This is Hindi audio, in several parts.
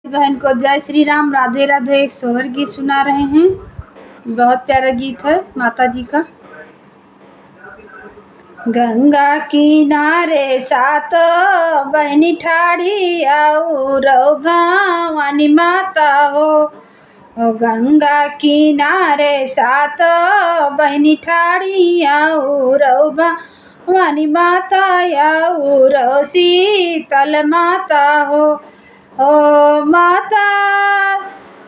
बहन को जय श्री राम, राधे राधे। एक सोहर गीत सुना रहे हैं। बहुत प्यारा गीत है माता जी का। गंगा किनारे सात बहनी ठाड़ी आओ भवानी माता हो। गंगा किनारे सात बहनी ठाड़ी आओ भवानी माता आओ शीतल माता हो। ओ माता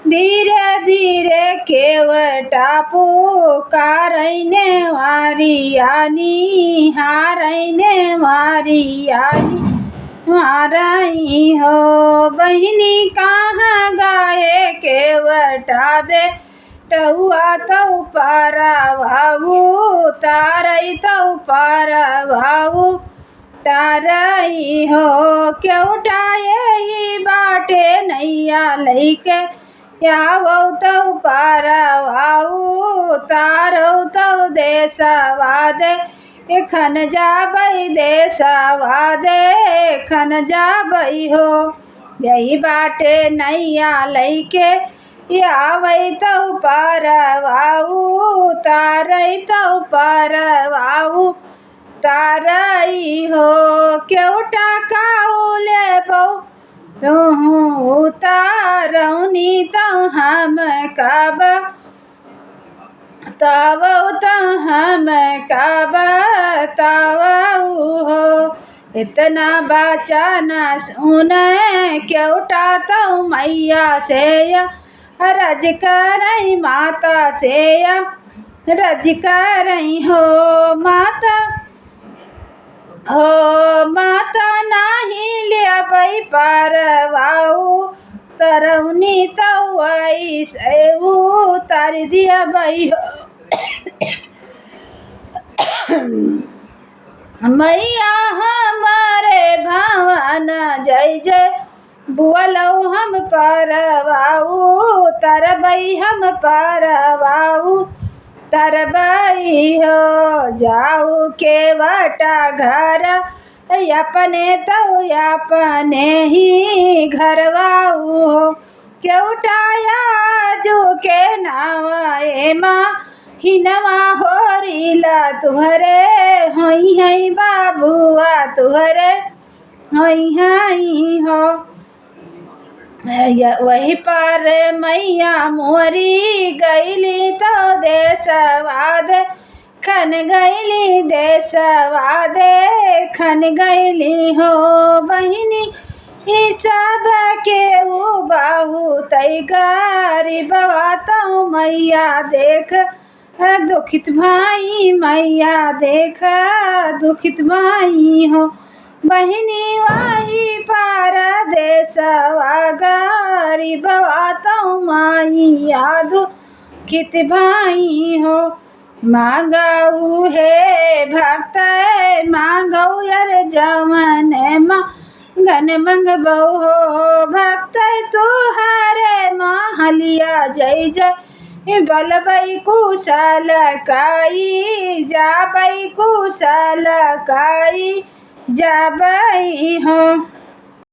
धीरे धीरे केवटा पुकारैने वारियानी हारैने वारियानी माराई हो। बहिनी कहाँ गए केवटा बेटुआ तौ पारा बाबू तारई तौ पारा बाबू तारई हो। केवटा यही बाटे नैया लैके आवौ तौ पारा बाबू तारौ तौ देशवा दे एखन जाबै देशवा दे एखन जाबै हो। यही बाटे नैया लैके आवै तौ पारा बाबू तारै तौ पारा बाबू तारई हो। केवटा काउले बौ उतारौनी तौ हम कब तबौ तौ हम कब तबौ हो। इतना बचन सुन केवटा तौ मैया से रज करई माता से रज करई हो। माता हो माता नाही लेबै परवाऊ तरौनी तौ ऐसे उतार दियबै हो। मैया हमारे भवन जय जय बोलौ हम परवाऊ तरबै हम परवाऊ तरबै हो। जाऊ केवटा घर अपने तौ अपने ही घरवाऊ हो। केवटा आजू के नावे माँ हिनवा होरिला तुहरे होई है बाबुआ तुहरे होई है हो। वही पर मैया मोरी गईली तो देशवा दे खन गईली देशवा दे खन गईली हो। बहिनी ही सब के ऊ बहुत गरीबवा तौ मैया देख दुखित भाई मैया देख दुखित भाई हो। बहिनी वही पार देशवा गरीबवा तौ मैया दुखित भाई हो। मांगऊ हे भक्त मांगऊ यार जवन गन मंगबौ हो। भक्त तुहरे महलिया जय जय बलबै कुशल काई जाबै कुशल काई जाबै हो।